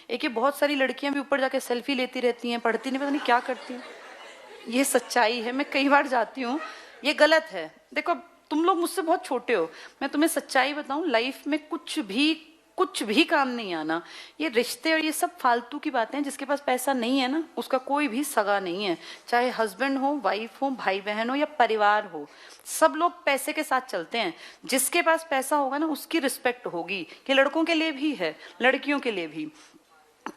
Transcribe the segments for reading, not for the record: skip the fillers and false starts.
एक ये बहुत सारी लड़कियां भी ऊपर जाके सेल्फी लेती रहती हैं, पढ़ती नहीं, पता नहीं क्या करती हैं। ये सच्चाई है, मैं कई बार जाती हूँ, ये गलत है। देखो तुम लोग मुझसे बहुत छोटे हो, मैं तुम्हें सच्चाई बताऊं, लाइफ में कुछ भी काम नहीं आना। ये रिश्ते और ये सब फालतू की बातें हैं। जिसके पास पैसा नहीं है ना, उसका कोई भी सगा नहीं है, चाहे हस्बैंड हो, वाइफ हो, भाई बहन हो या परिवार हो, सब लोग पैसे के साथ चलते हैं। जिसके पास पैसा होगा ना, उसकी रिस्पेक्ट होगी। कि लड़कों के लिए भी है, लड़कियों के लिए भी।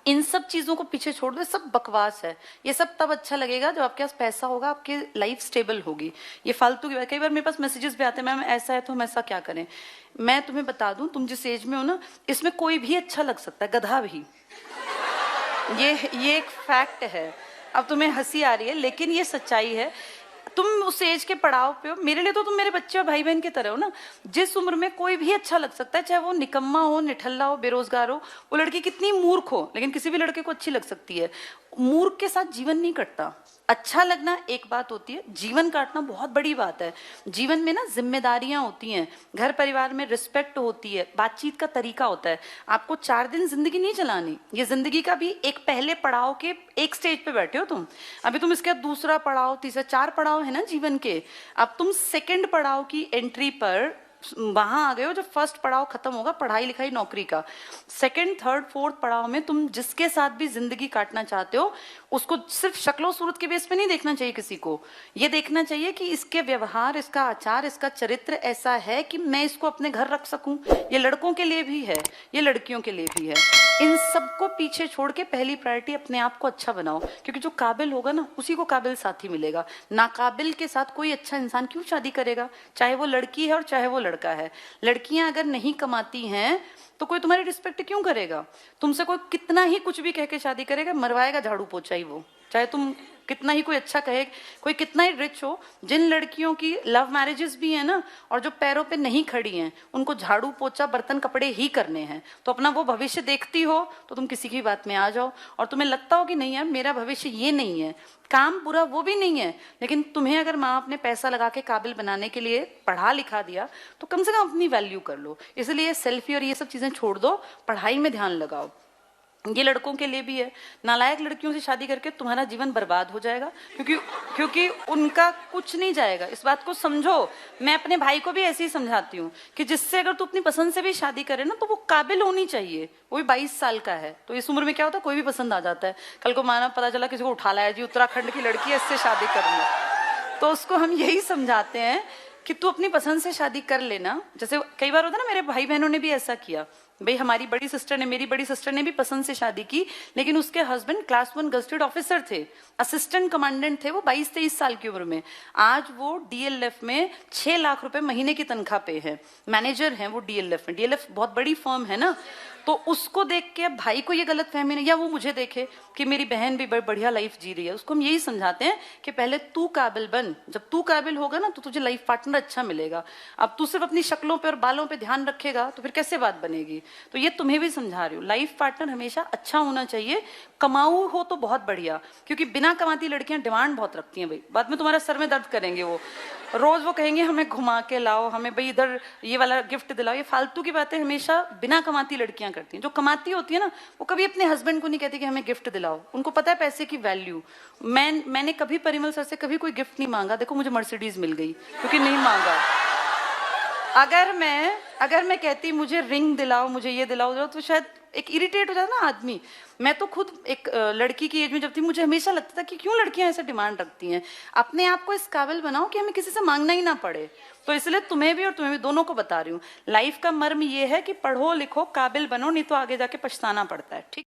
इन सब चीजों को पीछे छोड़ दो, सब बकवास है। ये सब तब अच्छा लगेगा जब आपके पास पैसा होगा, आपकी लाइफ स्टेबल होगी। ये फालतू की बात। कई बार मेरे पास मैसेजेस भी आते हैं, मैम ऐसा है तो हम ऐसा क्या करें। मैं तुम्हें बता दूं, तुम जिस एज में हो ना, इसमें कोई भी अच्छा लग सकता है, गधा भी। ये एक फैक्ट है। अब तुम्हें हंसी आ रही है, लेकिन ये सच्चाई है। तुम उस एज के पड़ाव पे हो, मेरे लिए तो तुम मेरे बच्चे और भाई बहन की तरह हो ना। जिस उम्र में कोई भी अच्छा लग सकता है, चाहे वो निकम्मा हो, निठल्ला हो, बेरोजगार हो, वो लड़की कितनी मूर्ख हो, लेकिन किसी भी लड़के को अच्छी लग सकती है। मूर्ख के साथ जीवन नहीं कटता। अच्छा लगना एक बात होती है, जीवन काटना बहुत बड़ी बात है। जीवन में ना जिम्मेदारियां होती हैं, घर परिवार में रिस्पेक्ट होती है, बातचीत का तरीका होता है। आपको 4 दिन जिंदगी नहीं चलानी, ये जिंदगी का भी एक पहले पड़ाव के एक स्टेज पे बैठे हो तुम। अभी तुम इसके दूसरा पड़ाव, तीसरा, 4 पड़ाव है ना जीवन के। अब तुम सेकंड पड़ाव की एंट्री पर वहां आ गए हो, जब फर्स्ट पड़ाव खत्म होगा पढ़ाई लिखाई नौकरी का। सेकंड, थर्ड, फोर्थ पड़ाव में तुम जिसके साथ भी जिंदगी काटना चाहते हो, उसको सिर्फ शक्लो सूरत के बेस पे नहीं देखना चाहिए किसी को। ये देखना चाहिए कि इसके व्यवहार, इसका आचार, इसका चरित्र ऐसा है कि मैं इसको अपने घर रख सकूं। ये लड़कों के लिए भी है, ये लड़कियों के लिए भी है। इन सबको पीछे छोड़ के पहली प्रायोरिटी अपने आप को अच्छा बनाओ, क्योंकि जो काबिल होगा ना, उसी को काबिल साथी मिलेगा। नाकाबिल के साथ कोई अच्छा इंसान क्यों शादी करेगा, चाहे वो लड़की है और चाहे वो लड़का है। लड़कियां अगर नहीं कमाती हैं तो कोई तुम्हारी रिस्पेक्ट क्यों करेगा। तुमसे कोई कितना ही कुछ भी कह के शादी करेगा, मरवाएगा झाड़ू पोछा ही वो। चाहे तुम कितना ही कोई अच्छा कहे, कोई कितना ही रिच हो। जिन लड़कियों की लव मैरिजेस भी है ना, और जो पैरों पे नहीं खड़ी हैं, उनको झाड़ू पोछा बर्तन कपड़े ही करने हैं। तो अपना वो भविष्य देखती हो तो तुम किसी की बात में आ जाओ, और तुम्हें लगता हो कि नहीं यार मेरा भविष्य ये नहीं है, काम बुरा वो भी नहीं है, लेकिन तुम्हें अगर माँ बाप ने पैसा लगा के काबिल बनाने के लिए पढ़ा लिखा दिया, तो कम से कम अपनी वैल्यू कर लो। इसलिए सेल्फी और ये सब चीजें छोड़ दो, पढ़ाई में ध्यान लगाओ। ये लड़कों के लिए भी है। नालायक लड़कियों से शादी करके तुम्हारा जीवन बर्बाद हो जाएगा, क्योंकि उनका कुछ नहीं जाएगा। इस बात को समझो। मैं अपने भाई को भी ऐसे ही समझाती हूँ कि जिससे अगर तू अपनी पसंद से भी शादी करे ना, तो वो काबिल होनी चाहिए। वो भी 22 साल का है, तो इस उम्र में क्या होता है, कोई भी पसंद आ जाता है। कल को माना पता चला किसी को उठा लाया, जी उत्तराखंड की लड़की है, इससे शादी करनी, तो उसको हम यही समझाते हैं कि तू अपनी पसंद से शादी कर लेना। जैसे कई बार होता है ना, मेरे भाई बहनों ने भी ऐसा किया। भाई हमारी बड़ी सिस्टर ने, मेरी बड़ी सिस्टर ने भी पसंद से शादी की, लेकिन उसके हस्बैंड क्लास 1 गजेटेड ऑफिसर थे, असिस्टेंट कमांडेंट थे वो 22-23 साल की उम्र में। आज वो डीएलएफ में 6 लाख रुपए महीने की तनख्वाह पे है, मैनेजर हैं वो डीएलएफ में। डीएलएफ बहुत बड़ी फर्म है ना। तो उसको देख के अब भाई को ये गलत फहमी नहीं, या वो मुझे देखे कि मेरी बहन भी बढ़िया लाइफ जी रही है। उसको हम यही समझाते हैं कि पहले तू काबिल बन, जब तू काबिल होगा ना तो तुझे लाइफ पार्टनर अच्छा मिलेगा। अब तू सिर्फ अपनी शक्लों पे और बालों पे ध्यान रखेगा तो फिर कैसे बात बनेगी। तो ये तुम्हें भी समझा रही हूँ, लाइफ पार्टनर हमेशा अच्छा होना चाहिए। कमाऊ हो तो बहुत बढ़िया, क्योंकि बिना कमाती लड़कियां डिमांड बहुत रखती हैं भाई। बाद में तुम्हारा सर में दर्द करेंगे वो, रोज वो कहेंगे हमें घुमा के लाओ, हमें भाई इधर ये वाला गिफ्ट दिलाओ। ये फालतू की बातें हमेशा बिना कमाती लड़कियां करती हैं। जो कमाती होती है ना, वो कभी अपने हस्बैंड को नहीं कहती कि हमें गिफ्ट दिलाओ। उनको पता है पैसे की वैल्यू। मैंने कभी परिमल सर से कभी कोई गिफ्ट नहीं मांगा। देखो मुझे मर्सिडीज मिल गई क्योंकि नहीं मांगा। अगर मैं कहती मुझे रिंग दिलाओ, मुझे ये दिलाओ, तो शायद एक इरिटेट हो जाता ना आदमी। मैं तो खुद एक लड़की की एज में जब थी, मुझे हमेशा लगता था कि क्यों लड़कियां ऐसे डिमांड रखती हैं। अपने आप को इस काबिल बनाओ कि हमें किसी से मांगना ही ना पड़े। तो इसलिए तुम्हें भी और तुम्हें भी, दोनों को बता रही हूँ, लाइफ का मर्म ये है कि पढ़ो लिखो, काबिल बनो, नहीं तो आगे जाके पछताना पड़ता है। ठीक।